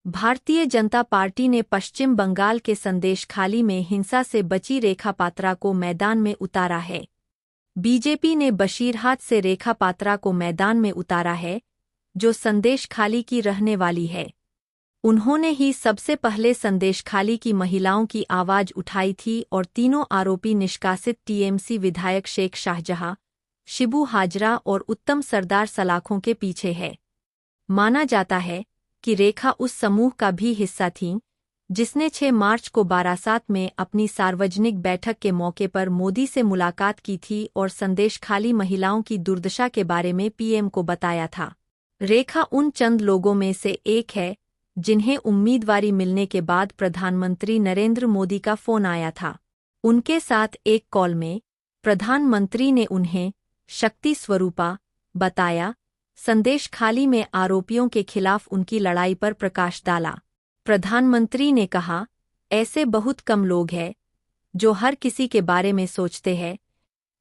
Bharatiya Janata party ने पश्चिम बंगाल के संदेशखाली में हिंसा से बची रेखा पात्रा को मैदान में उतारा है। बीजेपी ने बशीरहाट से रेखा पात्रा को मैदान में उतारा है, जो संदेशखाली की रहने वाली है। उन्होंने ही सबसे पहले संदेशखाली की महिलाओं की आवाज उठाई थी और तीनों आरोपी निष्कासित टीएमसी विधायक शेख शाहजहां, शिबू हाजरा और उत्तम सरदार सलाखों के पीछे है। माना जाता है कि रेखा उस समूह का भी हिस्सा थीं, जिसने 6 मार्च को बारासात में अपनी सार्वजनिक बैठक के मौके पर मोदी से मुलाकात की थी और संदेशखाली महिलाओं की दुर्दशा के बारे में पीएम को बताया था। रेखा उन चंद लोगों में से एक है जिन्हें उम्मीदवारी मिलने के बाद प्रधानमंत्री नरेंद्र मोदी का फोन आया था। उनके साथ एक कॉल में प्रधानमंत्री ने उन्हें शक्ति स्वरूपा बताया। संदेशखाली में आरोपियों के खिलाफ उनकी लड़ाई पर प्रकाश डाला। प्रधानमंत्री ने कहा, ऐसे बहुत कम लोग हैं जो हर किसी के बारे में सोचते हैं,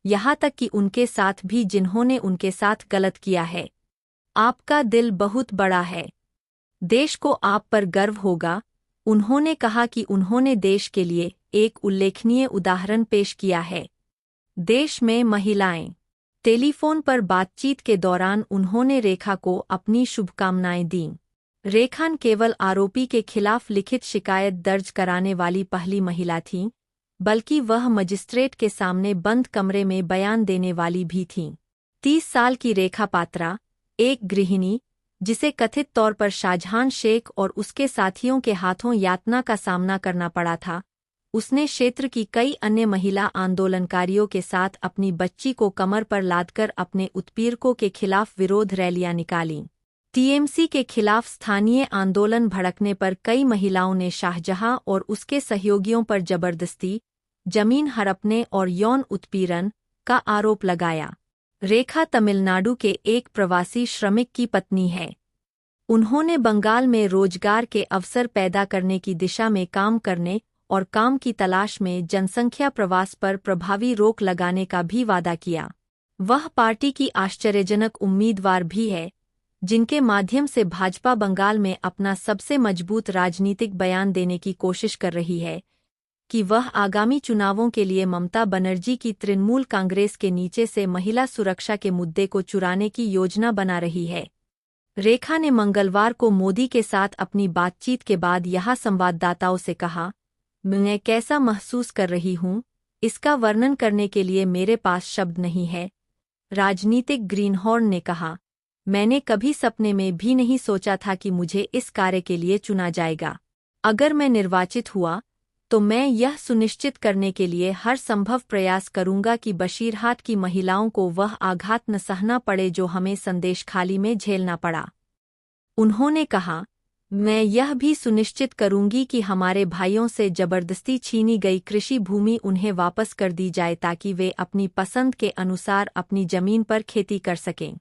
यहाँ तक कि उनके साथ भी जिन्होंने उनके साथ गलत किया है। आपका दिल बहुत बड़ा है, देश को आप पर गर्व होगा। उन्होंने कहा कि उन्होंने देश के लिए एक उल्लेखनीय उदाहरण पेश किया है। देश में महिलाएं। टेलीफोन पर बातचीत के दौरान उन्होंने रेखा को अपनी शुभकामनाएं दीं। रेखा केवल आरोपी के खिलाफ लिखित शिकायत दर्ज कराने वाली पहली महिला थीं, बल्कि वह मजिस्ट्रेट के सामने बंद कमरे में बयान देने वाली भी थीं। 30 साल की रेखा पात्रा, एक गृहिणी जिसे कथित तौर पर शाहजहां शेख और उसके साथियों के हाथों यातना का सामना करना पड़ा था, उसने क्षेत्र की कई अन्य महिला आंदोलनकारियों के साथ अपनी बच्ची को कमर पर लादकर अपने उत्पीड़कों के खिलाफ विरोध रैलियां निकालीं। टीएमसी के खिलाफ स्थानीय आंदोलन भड़कने पर कई महिलाओं ने शाहजहां और उसके सहयोगियों पर जबरदस्ती, जमीन हड़पने और यौन उत्पीड़न का आरोप लगाया। रेखा तमिलनाडु के एक प्रवासी श्रमिक की पत्नी है। उन्होंने बंगाल में रोजगार के अवसर पैदा करने की दिशा में काम करने और काम की तलाश में जनसंख्या प्रवास पर प्रभावी रोक लगाने का भी वादा किया। वह पार्टी की आश्चर्यजनक उम्मीदवार भी है, जिनके माध्यम से भाजपा बंगाल में अपना सबसे मजबूत राजनीतिक बयान देने की कोशिश कर रही है कि वह आगामी चुनावों के लिए ममता बनर्जी की तृणमूल कांग्रेस के नीचे से महिला सुरक्षा के मुद्दे को चुराने की योजना बना रही है। रेखा ने मंगलवार को मोदी के साथ अपनी बातचीत के बाद यह संवाददाताओं से कहा, मैं कैसा महसूस कर रही हूँ, इसका वर्णन करने के लिए मेरे पास शब्द नहीं है। राजनीतिक ग्रीनहॉर्न ने कहा, मैंने कभी सपने में भी नहीं सोचा था कि मुझे इस कार्य के लिए चुना जाएगा। अगर मैं निर्वाचित हुआ तो मैं यह सुनिश्चित करने के लिए हर संभव प्रयास करूंगा कि बशीरहाट की महिलाओं को वह आघात न सहना पड़े जो हमें संदेशखाली में झेलना पड़ा। उन्होंने कहा, मैं यह भी सुनिश्चित करूंगी कि हमारे भाइयों से जबरदस्ती छीनी गई कृषि भूमि उन्हें वापस कर दी जाए ताकि वे अपनी पसंद के अनुसार अपनी जमीन पर खेती कर सकें।